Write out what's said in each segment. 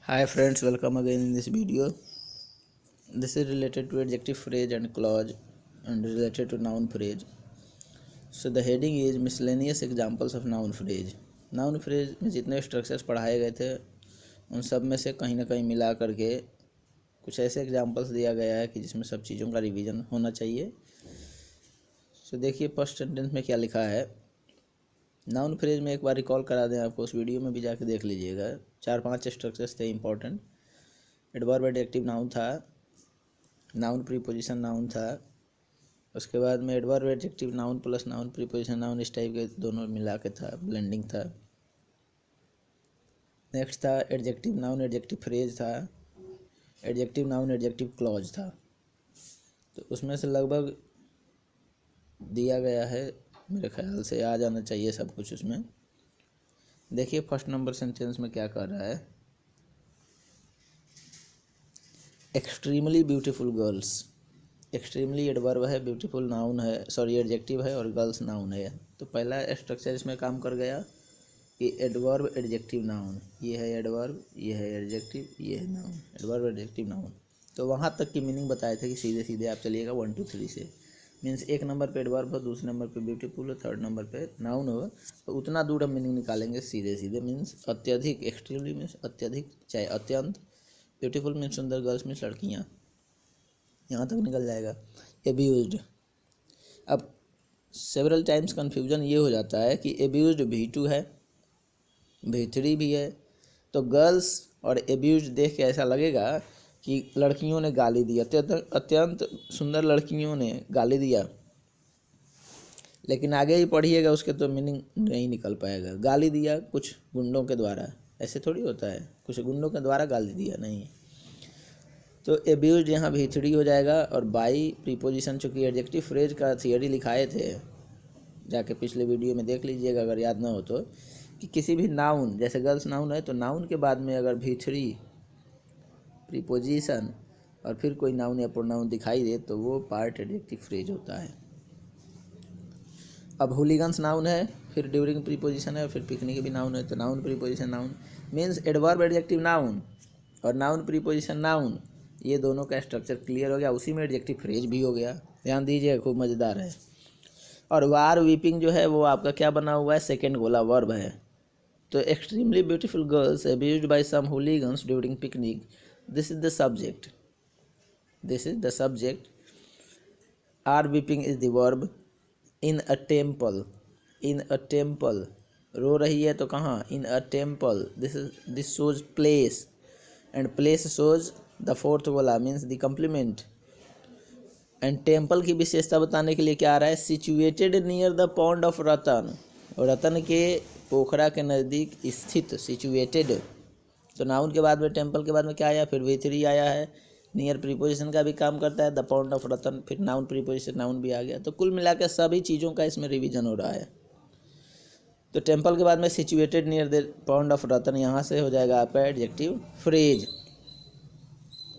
Hi friends, welcome again in this video. This is related to adjective phrase and clause and related to noun phrase. So the heading is miscellaneous examples of noun phrase. Noun phrase में जितने structures पढ़ाए गए थे उन सब में से कहीं ना कहीं मिला करके कुछ ऐसे एग्जाम्पल्स दिया गया है कि जिसमें सब चीज़ों का रिवीजन होना चाहिए. सो देखिए फर्स्ट सेंटेंस में क्या लिखा है. नाउन फ्रेज में एक बार रिकॉल करा दें आपको, उस वीडियो में भी जाके देख लीजिएगा. 4-5 स्ट्रक्चर्स थे इंपॉर्टेंट. एडवर्ब एडजेक्टिव नाउन था, नाउन प्रीपोजिशन नाउन था, उसके बाद में adverb adjective noun plus noun preposition noun इस टाइप के दोनों मिला के था, ब्लेंडिंग था. नेक्स्ट था एडजेक्टिव नाउन एडजेक्टिव फ्रेज था, एडजेक्टिव नाउन एडजेक्टिव क्लॉज था. तो उसमें से लगभग दिया गया है, मेरे ख्याल से आ जाना चाहिए सब कुछ उसमें. देखिए फर्स्ट नंबर सेंटेंस में क्या कर रहा है. Extremely beautiful girls. Extremely adverb है, ब्यूटीफुल नाउन है, सॉरी एडजेक्टिव है और गर्ल्स नाउन है. तो पहला स्ट्रक्चर इसमें काम कर गया कि एडवर्ब एडजेक्टिव नाउन. ये है एडवर्ब, ये है एडजेक्टिव, ये है नाउन. Adverb adjective noun. तो वहाँ तक की मीनिंग बताए थे कि सीधे सीधे आप चलिएगा 1 2 3 से. मीन्स एक नंबर पे एडवर्ब हो, दूसरे नंबर पे ब्यूटीफुल हो, थर्ड नंबर पे नाउन हो, तो उतना दूर हम मीनिंग निकालेंगे सीधे सीधे. मीन्स अत्यधिक, एक्सट्रीमली मीन्स अत्यधिक, चाहे अत्यंत. ब्यूटीफुल मीन्स सुंदर, गर्ल्स मीन्स लड़कियाँ, यहाँ तक निकल जाएगा. एब्यूज्ड. अब सेवरल टाइम्स कन्फ्यूजन ये हो जाता है कि एब्यूज्ड V2 है, V3 भी है. तो गर्ल्स और एब्यूज्ड देख के ऐसा लगेगा कि लड़कियों ने गाली दी, अत्यंत सुंदर लड़कियों ने गाली दिया. लेकिन आगे ही पढ़िएगा उसके तो मीनिंग नहीं निकल पाएगा. गाली दिया कुछ गुंडों के द्वारा, ऐसे थोड़ी होता है, कुछ गुंडों के द्वारा गाली दिया नहीं. तो एब्यूज यहाँ V3 हो जाएगा. और बाई प्रीपोजिशन, चूँकि एडजेक्टिव फ्रेज का थियरी लिखाए थे, जाके पिछले वीडियो में देख लीजिएगा अगर याद ना हो तो, कि किसी भी नाउन, जैसे गर्ल्स नाउन है तो नाउन के बाद में अगर V3 प्रीपोजिशन और फिर कोई नाउन या प्रोनाउन दिखाई दे तो वो पार्ट एडजेक्टिव फ्रेज होता है. अब हुलीगन्स नाउन है, फिर ड्यूरिंग प्रीपोजिशन है और फिर पिकनिक भी नाउन है. तो noun preposition noun means adverb adjective noun और नाउन प्रीपोजिशन नाउन, ये दोनों का स्ट्रक्चर क्लियर हो गया. उसी में एडजेक्टिव फ्रेज भी हो गया. ध्यान दीजिए, खूब मज़ेदार है. और वार वीपिंग जो है वो आपका क्या बना हुआ है, सेकेंड गोला वर्ब है. तो extremely beautiful girls abused by some hooligans during picnic, this is the subject. This is the subject. Are weeping is the verb. In a temple, in a temple, रो रही है तो कहाँ, in a temple. This shows place and place shows the fourth वाला means the complement. And temple की विशेषता बताने के लिए क्या आ रहा है, situated near the pond of Ratan. रतन के पोखरा के नज़दीक स्थित, सिचुएटेड. तो नाउन के बाद में, टेम्पल के बाद में क्या आया, फिर V3 आया है. नियर प्रीपोजिशन का भी काम करता है, द पॉन्ड ऑफ रतन, फिर नाउन प्रीपोजिशन नाउन भी आ गया. तो कुल मिलाकर सभी चीज़ों का इसमें रिवीजन हो रहा है. तो टेम्पल के बाद में situated near the pond of Ratan, यहाँ से हो जाएगा आपका एडजेक्टिव फ्रेज.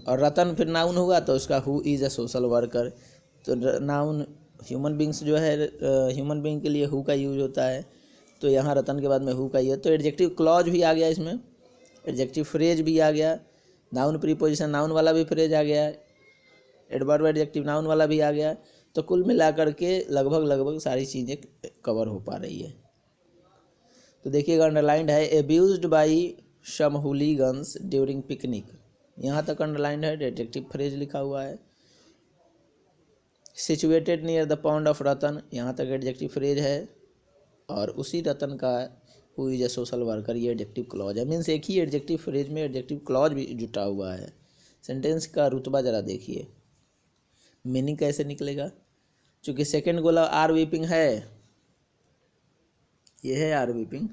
और रतन फिर नाउन होगा तो उसका who is a social worker. तो नाउन ह्यूमन बींग्स जो है, ह्यूमन बींग के लिए हु का यूज होता है. तो यहाँ रतन के बाद में हु का ही है. तो एडजेक्टिव क्लॉज भी आ गया इसमें, एडजेक्टिव फ्रेज भी आ गया, नाउन प्रीपोजिशन नाउन वाला भी फ्रेज आ गया, एडवर्ब एडजेक्टिव नाउन वाला भी आ गया. तो कुल मिलाकर के लगभग सारी चीज़ें कवर हो पा रही है. तो देखिएगा अंडरलाइंड है, abused by some hooligans during picnic, यहाँ तक अंडरलाइंड है, एडजेक्टिव फ्रेज लिखा हुआ है. Situated near the pond of Ratan, यहाँ तक एडजेक्टिव फ्रेज है. और उसी रतन का who is a social worker, ये एडजेक्टिव क्लॉज है. मीन्स एक ही एडजेक्टिव फ्रेज में एडजेक्टिव क्लॉज भी जुटा हुआ है. सेंटेंस का रुतबा ज़रा देखिए, मीनिंग कैसे निकलेगा. चूँकि सेकेंड गोला आर वीपिंग है, ये है आर वीपिंग,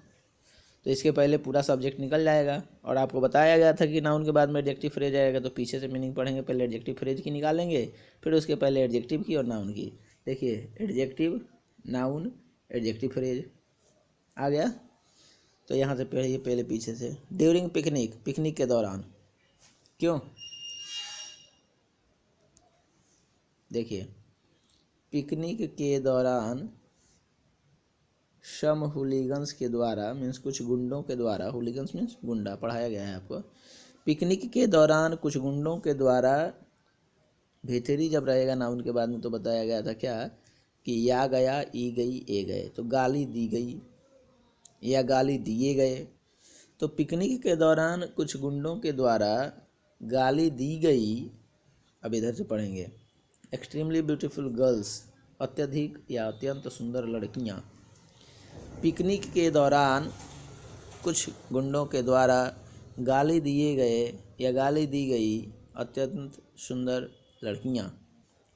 तो इसके पहले पूरा सब्जेक्ट निकल जाएगा. और आपको बताया गया था कि नाउन के बाद में एडजेक्टिव फ्रेज आएगा, तो पीछे से मीनिंग पढ़ेंगे, पहले एडजेक्टिव फ्रेज की निकालेंगे, फिर उसके पहले एडजेक्टिव की और नाउन की. देखिए एडजेक्टिव नाउन एडजेक्टिव फ्रेज आ गया. तो यहाँ से पहले पीछे से. ड्यूरिंग पिकनिक, पिकनिक के दौरान, क्यों, देखिए पिकनिक के दौरान सम हुलीगन्स के द्वारा, मीन्स कुछ गुंडों के द्वारा, हुलीगन्स मीन्स गुंडा, पढ़ाया गया है आपको. पिकनिक के दौरान कुछ गुंडों के द्वारा, भीतरी जब रहेगा नाउन के बाद में तो बताया गया था क्या कि या गया, ई गई, ए गए, तो गाली दी गई या गाली दिए गए। तो पिकनिक के दौरान कुछ गुंडों के द्वारा गाली दी गई। अब इधर से पढ़ेंगे। एक्सट्रीमली ब्यूटीफुल गर्ल्स, अत्यधिक या अत्यंत सुंदर लड़कियां। पिकनिक के दौरान कुछ गुंडों के द्वारा गाली दिए गए या गाली दी गई अत्यंत सुंदर लड़कियां।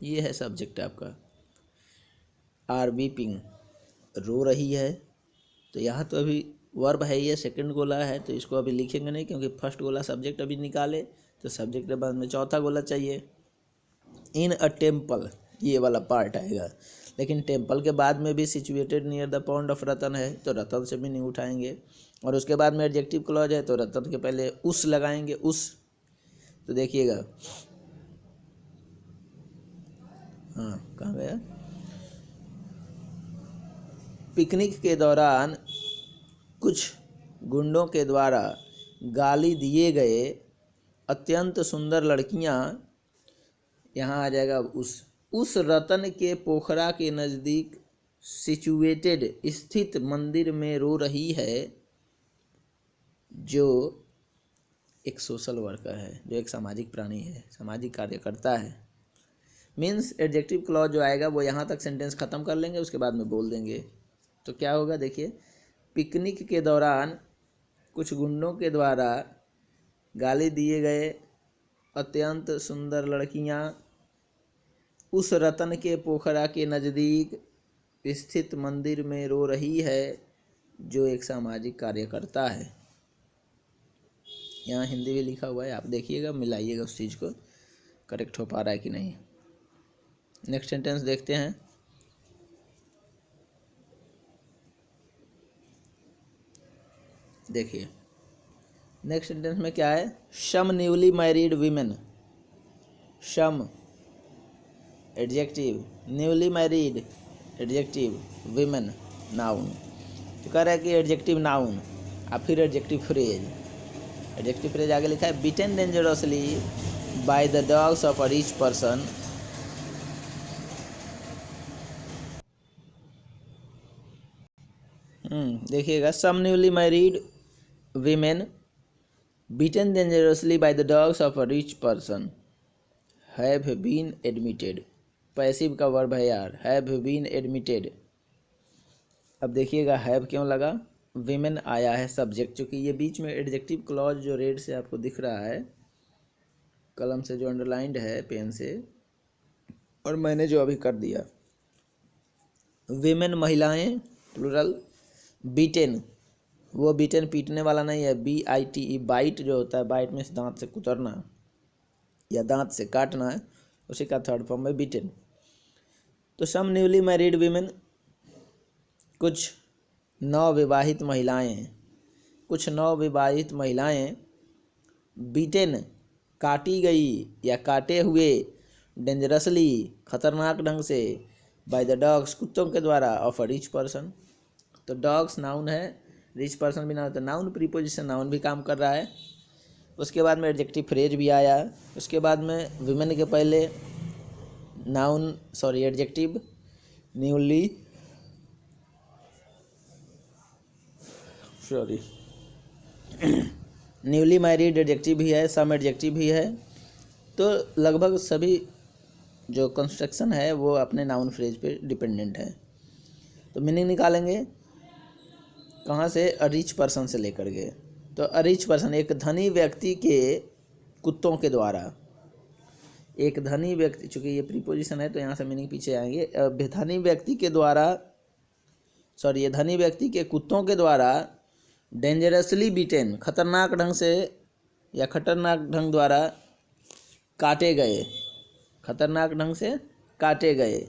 ये है सब्जेक्ट आपका। आर वीपिंग, रो रही है। तो यहाँ तो अभी वर्ब है, ये सेकंड गोला है तो इसको अभी लिखेंगे नहीं, क्योंकि फर्स्ट गोला सब्जेक्ट अभी निकाले, तो सब्जेक्ट के बाद में चौथा गोला चाहिए। इन अ टेम्पल, ये वाला पार्ट आएगा। लेकिन टेम्पल के बाद में भी situated near the pond of Ratan है, तो रतन से भी नहीं उठाएंगे। और उसके बाद में एडजेक्टिव क्लॉज है, तो रतन के पहले उस लगाएंगे, उस। तो देखिएगा, हाँ कहाँ गया। पिकनिक के दौरान कुछ गुंडों के द्वारा गाली दिए गए अत्यंत सुंदर लड़कियां, यहाँ आ जाएगा उस रतन के पोखरा के नज़दीक सिचुएटेड, स्थित मंदिर में रो रही है, जो एक सोशल वर्कर है, जो एक सामाजिक प्राणी है, सामाजिक कार्यकर्ता है। मीन्स एडजेक्टिव क्लॉज जो आएगा वो यहाँ तक सेंटेंस ख़त्म कर लेंगे, उसके बाद में बोल देंगे। तो क्या होगा देखिए, पिकनिक के दौरान कुछ गुंडों के द्वारा गाली दिए गए अत्यंत सुंदर लड़कियां उस रतन के पोखरा के नज़दीक स्थित मंदिर में रो रही है, जो एक सामाजिक कार्यकर्ता है। यहाँ हिंदी भी लिखा हुआ है, आप देखिएगा, मिलाइएगा उस चीज़ को, करेक्ट हो पा रहा है कि नहीं। नेक्स्ट सेंटेंस देखते हैं। देखिए नेक्स्ट सेंटेंस में क्या है, some newly married women. Some adjective, newly married adjective, women noun. तो कह रहा है कि एडजेक्टिव नाउन और फिर एडजेक्टिव फ्रेज। एडजेक्टिव फ्रेज आगे लिखा है, beaten dangerously by the dogs of a rich person. देखिएगा, some newly married women beaten dangerously by the dogs of a rich person have been admitted। Passive का verb है यार, have been admitted। अब देखिएगा have क्यों लगा, women आया है सब्जेक्ट, चूँकि ये बीच में एडजेक्टिव क्लॉज जो रेड से आपको दिख रहा है कलम से, जो अंडरलाइंड है पेन से, और मैंने जो अभी कर दिया, विमेन महिलाएं प्लूरल, बीटेन वो बीटन पीटने वाला नहीं है, BITE, बाइट जो होता है, बाइट में दांत से कुतरना या दांत से काटना है, उसी का थर्ड फॉर्म है बीटन। तो सम न्यूली मैरिड वीमेन, कुछ नवविवाहित महिलाएं, कुछ नवविवाहित महिलाएं, बीटन काटी गई या काटे हुए, डेंजरसली खतरनाक ढंग से, बाय द डॉग्स कुत्तों के द्वारा, ऑफ अ रिच पर्सन। तो डॉग्स नाउन है, रिच पर्सन भी नाउन, तो नाउन प्रीपोजिशन नाउन भी काम कर रहा है। उसके बाद में एडजेक्टिव फ्रेज भी आया, उसके बाद में विमेन के पहले noun adjective newly married adjective भी है, सम एडजेक्टिव भी है। तो लगभग सभी जो कंस्ट्रक्शन है वो अपने नाउन फ्रेज पे डिपेंडेंट है। तो मीनिंग निकालेंगे कहाँ से, अ रिच पर्सन से लेकर के। तो अ रिच पर्सन, एक धनी व्यक्ति के कुत्तों के द्वारा, एक धनी व्यक्ति, चूँकि ये प्रीपोजिशन है तो यहाँ से मीनिंग पीछे आएंगे। धनी व्यक्ति के द्वारा, ये धनी व्यक्ति के कुत्तों के द्वारा डेंजरसली बीटेन, खतरनाक ढंग से या खतरनाक ढंग द्वारा काटे गए, खतरनाक ढंग से काटे गए।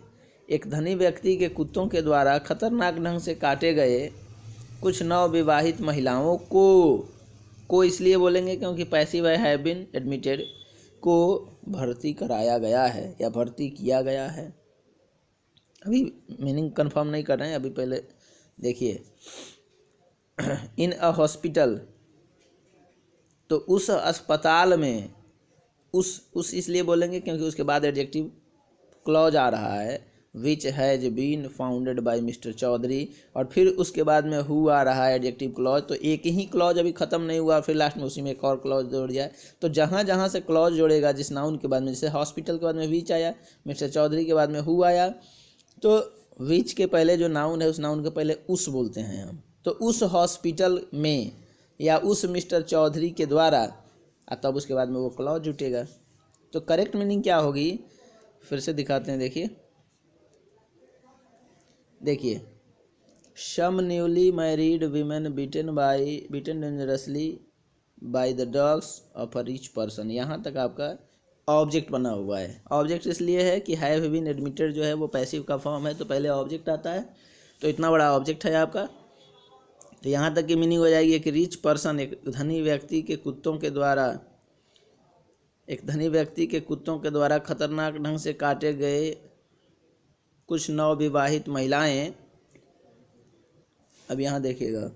एक धनी व्यक्ति के कुत्तों के द्वारा खतरनाक ढंग से काटे गए कुछ नवविवाहित महिलाओं को इसलिए बोलेंगे क्योंकि पैसिव है, हैव बीन एडमिटेड, को भर्ती कराया गया है या भर्ती किया गया है। अभी मीनिंग कंफर्म नहीं कर रहे हैं, अभी पहले देखिए। इन अ हॉस्पिटल, तो उस अस्पताल में उस इसलिए बोलेंगे क्योंकि उसके बाद एडजेक्टिव क्लॉज आ रहा है, which has been founded by mister Chaudhary, और फिर उसके बाद में हु आ रहा है एडजेक्टिव क्लॉज। तो एक ही क्लॉज अभी ख़त्म नहीं हुआ, फिर लास्ट में उसी में एक और क्लॉज जोड़ जाए। तो जहाँ जहाँ से क्लॉज जोड़ेगा जिस नाउन के बाद में, जैसे हॉस्पिटल के बाद में विच आया, मिस्टर चौधरी के बाद में हु आया, तो विच के पहले जो नाउन है उस नाउन के पहले उस बोलते हैं हम। तो उस हॉस्पिटल में या उस मिस्टर चौधरी के द्वारा, तब उसके बाद में वो क्लॉज जुटेगा। तो करेक्ट मीनिंग क्या होगी, फिर से दिखाते हैं। देखिए some newly married women beaten dangerously by the dogs of a rich person. यहाँ तक आपका ऑब्जेक्ट बना हुआ है। ऑब्जेक्ट इसलिए है कि हैव बीन एडमिटेड जो है वो पैसिव का फॉर्म है, तो पहले ऑब्जेक्ट आता है। तो इतना बड़ा ऑब्जेक्ट है आपका। तो यहाँ तक की मीनिंग हो जाएगी कि रिच पर्सन, एक धनी व्यक्ति के कुत्तों के द्वारा खतरनाक ढंग से काटे गए कुछ नवविवाहित महिलाएं। अब यहाँ देखिएगा,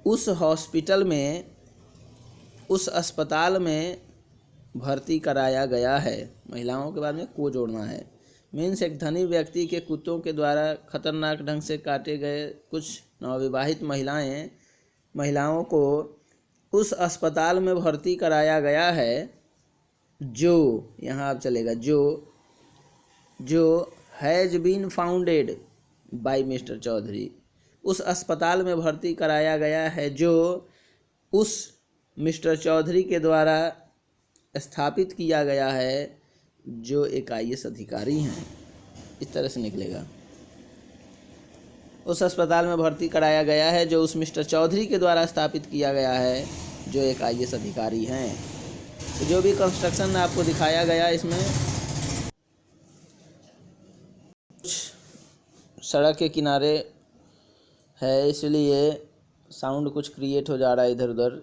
उस अस्पताल में भर्ती कराया गया है। महिलाओं के बाद में को जोड़ना है। मीन्स एक धनी व्यक्ति के कुत्तों के द्वारा खतरनाक ढंग से काटे गए कुछ नवविवाहित महिलाओं को उस अस्पताल में भर्ती कराया गया है, जो यहाँ आप चलेगा जो has been founded by mister Chaudhary. उस अस्पताल में भर्ती कराया गया है जो उस मिस्टर चौधरी के द्वारा स्थापित किया गया है, जो एक IAS अधिकारी हैं। इस तरह से निकलेगा। उस अस्पताल में भर्ती कराया गया है जो उस मिस्टर चौधरी के द्वारा स्थापित किया गया है, जो एक IAS अधिकारी हैं। तो जो भी कंस्ट्रक्शन आपको दिखाया गया इसमें, सड़क के किनारे है, इसलिए साउंड कुछ क्रिएट हो जा रहा है इधर उधर।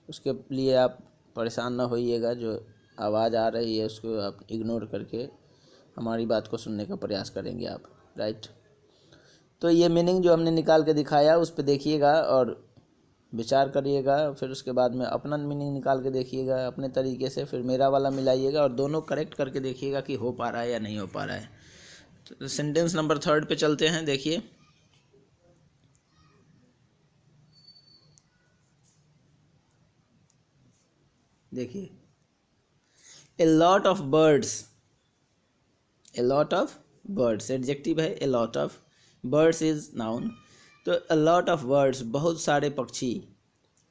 उसके लिए आप परेशान ना होइएगा। जो आवाज़ आ रही है उसको आप इग्नोर करके हमारी बात को सुनने का प्रयास करेंगे आप, राइट। तो ये मीनिंग जो हमने निकाल के दिखाया उस पर देखिएगा और विचार करिएगा। फिर उसके बाद में अपना मीनिंग निकाल के देखिएगा अपने तरीके से, फिर मेरा वाला मिलाइएगा और दोनों करेक्ट करके देखिएगा कि हो पा रहा है या नहीं हो पा रहा है। तो सेंटेंस नंबर 3 पे चलते हैं। देखिए a lot of birds adjective है, a lot of birds is noun. तो अ लॉट ऑफ बर्ड्स, बहुत सारे पक्षी,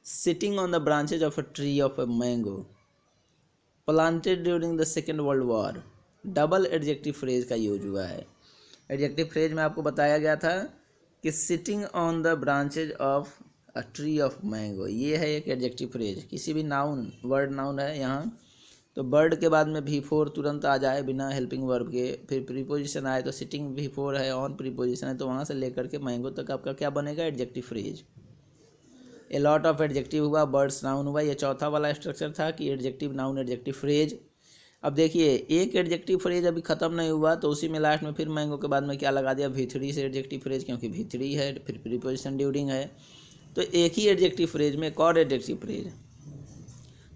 sitting on the branches of a tree of a mango planted during the second world war. Double adjective phrase का use हुआ है। Adjective phrase में आपको बताया गया था कि sitting on the branches of a tree of mango, ये है एक एडजेक्टिव फ्रेज। किसी भी नाउन, वर्ड नाउन है यहाँ, तो बर्ड के बाद में V4 तुरंत आ जाए बिना हेल्पिंग वर्ब के, फिर प्रीपोजिशन आए तो सिटिंग V4 है, ऑन प्रीपोजिशन है, तो वहाँ से लेकर के मैंगो तक आपका क्या बनेगा, adjective phrase. A lot of adjective हुआ, बर्ड्स नाउन हुआ। ये चौथा वाला स्ट्रक्चर था कि एडजेक्टिव नाउन एडजेक्टिव फ्रेज। अब देखिए एक एडजेक्टिव फ्रेज अभी ख़त्म नहीं हुआ, तो उसी में लास्ट में फिर मैंगो के बाद में क्या लगा दिया, V3 से एडजेक्टिव फ्रेज, क्योंकि V3 है, फिर प्रीपोजिशन ड्यूरिंग है। तो एक ही एडजेक्टिव फ्रेज में एक और एडजेक्टिव फ्रेज।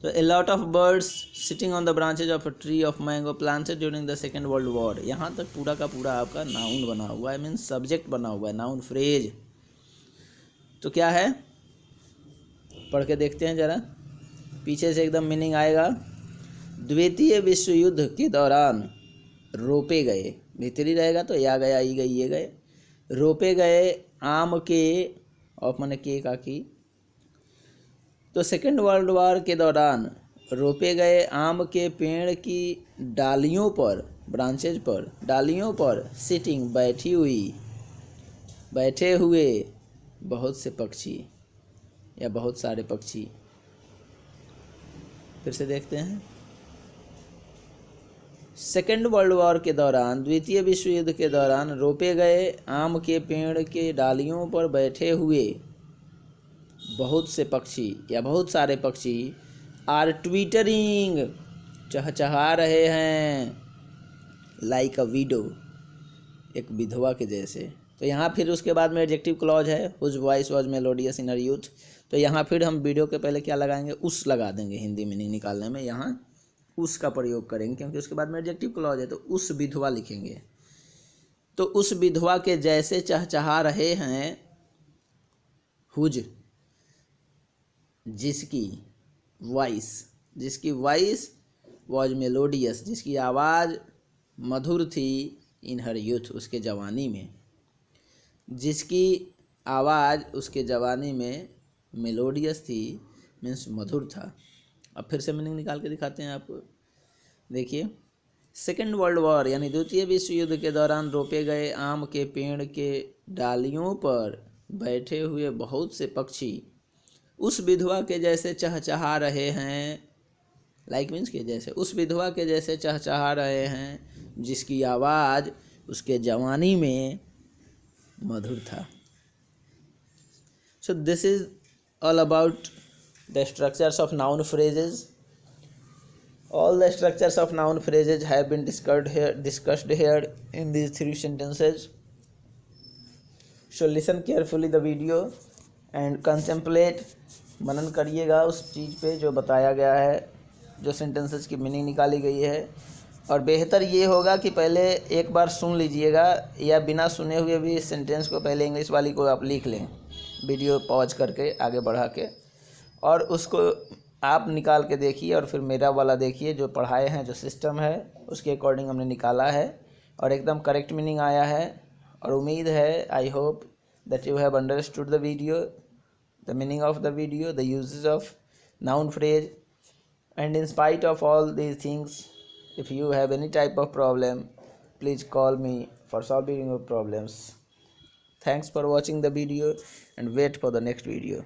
तो ए lot of birds sitting on the branches of a tree of mango planted during the second world war. यहाँ तक पूरा का पूरा आपका नाउन बना हुआ है, मीन्स सब्जेक्ट बना हुआ है, नाउन फ्रेज। तो क्या है, पढ़ के देखते हैं ज़रा, पीछे से एकदम मीनिंग आएगा। द्वितीय विश्व युद्ध के दौरान रोपे गए, भीतरी रहेगा तो या गया, ई गई, ये गए, रोपे गए आम के, ऑफ माने के का की, तो सेकेंड वर्ल्ड वॉर के दौरान रोपे गए आम के पेड़ की डालियों पर, ब्रांचेज पर, डालियों पर, सिटिंग बैठे हुए बहुत से पक्षी या बहुत सारे पक्षी। फिर से देखते हैं, सेकेंड वर्ल्ड वॉर के दौरान, द्वितीय विश्व युद्ध के दौरान रोपे गए आम के पेड़ के डालियों पर बैठे हुए बहुत से पक्षी या बहुत सारे पक्षी आर ट्विटरिंग, चहचहा रहे हैं, लाइक अ विडो, एक विधवा के जैसे, तो यहाँ फिर उसके बाद में एडजेक्टिव क्लॉज है, whose voice was melodious in her youth. तो यहाँ फिर हम वीडियो के पहले क्या लगाएंगे, उस लगा देंगे। हिंदी मीनिंग निकालने में यहाँ उस का प्रयोग करेंगे, क्योंकि उसके बाद में एडजेक्टिव क्लॉज है, तो उस विधवा लिखेंगे। तो उस विधवा के जैसे चहचहा रहे हैं, हुज जिसकी वॉइस वॉज मेलोडियस, जिसकी आवाज़ मधुर थी, इन हर यूथ उसके जवानी में, जिसकी आवाज़ उसके जवानी में मेलोडियस थी मीन्स मधुर था। अब फिर से मीनिंग निकाल के दिखाते हैं आपको, देखिए। सेकेंड वर्ल्ड वॉर यानी द्वितीय विश्व युद्ध के दौरान रोपे गए आम के पेड़ के डालियों पर बैठे हुए बहुत से पक्षी उस विधवा के जैसे चहचहा रहे हैं, लाइक मीन्स के जैसे, उस विधवा के जैसे चहचहा रहे हैं जिसकी आवाज़ उसके जवानी में मधुर था। So this is all about the structures of noun phrases. All the structures of noun phrases have been discussed here in these 3 sentences. So listen carefully the video and contemplate, मनन करिएगा उस चीज़ पे जो बताया गया है, जो सेंटेंसेस की meaning निकाली गई है। और बेहतर ये होगा कि पहले एक बार सुन लीजिएगा, या बिना सुने हुए भी इस सेंटेंस को पहले इंग्लिश वाली को आप लिख लें, वीडियो पॉज करके आगे बढ़ा के, और उसको आप निकाल के देखिए, और फिर मेरा वाला देखिए जो पढ़ाए हैं, जो सिस्टम है उसके अकॉर्डिंग हमने निकाला है और एकदम करेक्ट मीनिंग आया है। और उम्मीद है, I hope that you have understood the video, the meaning of the video, the uses of noun phrase, and in spite of all these things, if you have any type of problem, please call me for solving your problems. Thanks for watching the video and wait for the next video.